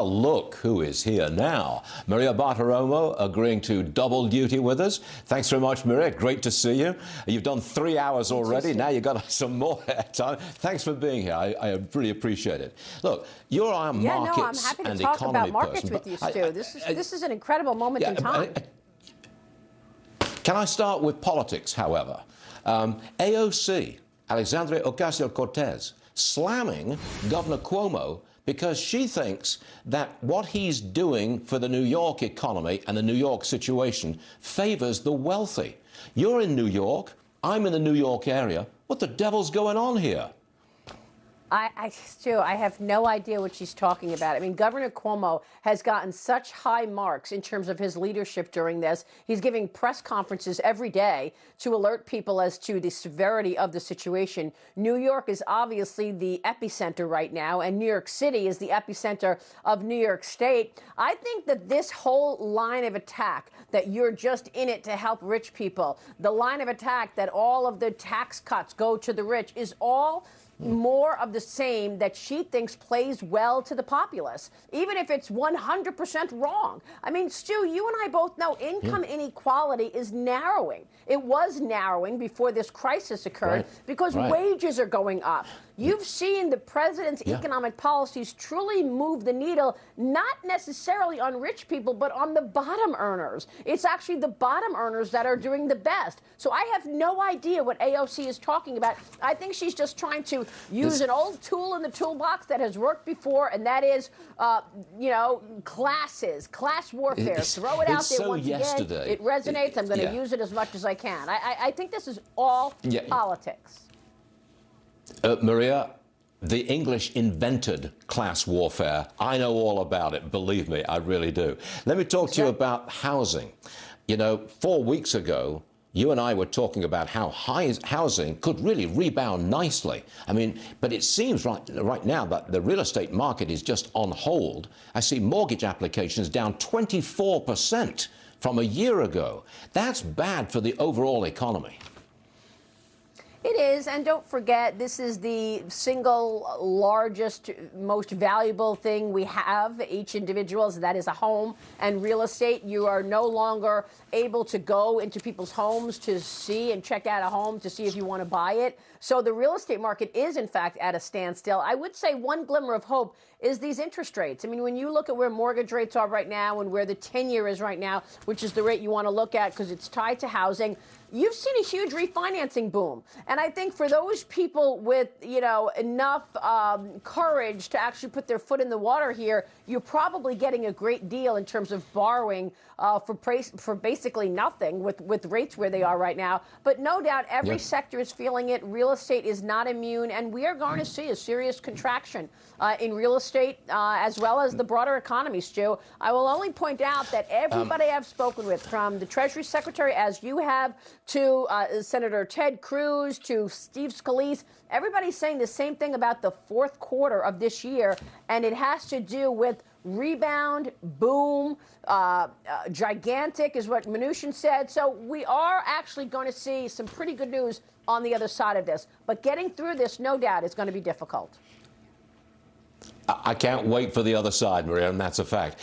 Look who is here now. Maria Bartiromo agreeing to double duty with us. Thanks very much, Maria. Great to see you. You've done 3 hours already. Now you've got some more time. Thanks for being here. I really appreciate it. Look, you're our markets I'm happy to and talk economy about markets person, with you, Stu. This is an incredible moment in time. Can I start with politics, however? AOC, Alexandria Ocasio-Cortez, slamming Governor Cuomo because she thinks that what he's doing for the New York economy and the New York situation favors the wealthy. You're in New York. I'm in the New York area. What the devil's going on here? Stu, I have no idea what she's talking about. I mean, Governor Cuomo has gotten such high marks in terms of his leadership during this. He's giving press conferences every day to alert people as to the severity of the situation. New York is obviously the epicenter right now, and New York City is the epicenter of New York State. I think that this whole line of attack, that you're just in it to help rich people, the line of attack that all of the tax cuts go to the rich, is all more of the same that she thinks plays well to the populace, even if it's 100% wrong. I mean, Stu, you and I both know income inequality is narrowing. It was narrowing before this crisis occurred because wages are going up. You've seen the president's economic policies truly move the needle, not necessarily on rich people, but on the bottom earners. It's actually the bottom earners that are doing the best. So I have no idea what AOC is talking about. I think she's just trying to use an old tool in the toolbox that has worked before, and that is, class warfare. Throw it out there once again. It resonates. I'm going to use it as much as I can. I think this is all politics. Maria, the English invented class warfare. I know all about it. Believe me, I really do. Let me talk to you about housing. You know, 4 weeks ago, you and I were talking about how housing could really rebound nicely. I mean, but it seems right now that the real estate market is just on hold. I see mortgage applications down 24% from a year ago. That's bad for the overall economy. It is, and don't forget, this is the single largest, most valuable thing we have, each individual, so that is a home and real estate. You are no longer able to go into people's homes to see and check out a home to see if you want to buy it. So the real estate market is, in fact, at a standstill. I would say one glimmer of hope is these interest rates. I mean, when you look at where mortgage rates are right now and where the 10-year is right now, which is the rate you want to look at because it's tied to housing, you've seen a huge refinancing boom. And I think for those people with, enough courage to actually put their foot in the water here, you're probably getting a great deal in terms of borrowing for basically nothing with rates where they are right now. But no doubt every sector is feeling it. Real estate is not immune, and we are going to see a serious contraction in real estate as well as the broader economy, Stu. I will only point out that everybody I've spoken with, from the Treasury Secretary, as you have, to Senator Ted Cruz, to Steve Scalise, everybody's saying the same thing about the fourth quarter of this year, and it has to do with rebound, boom, gigantic is what Mnuchin said. So we are actually going to see some pretty good news on the other side of this. But getting through this, no doubt, is going to be difficult. I can't wait for the other side, Maria, and that's a fact.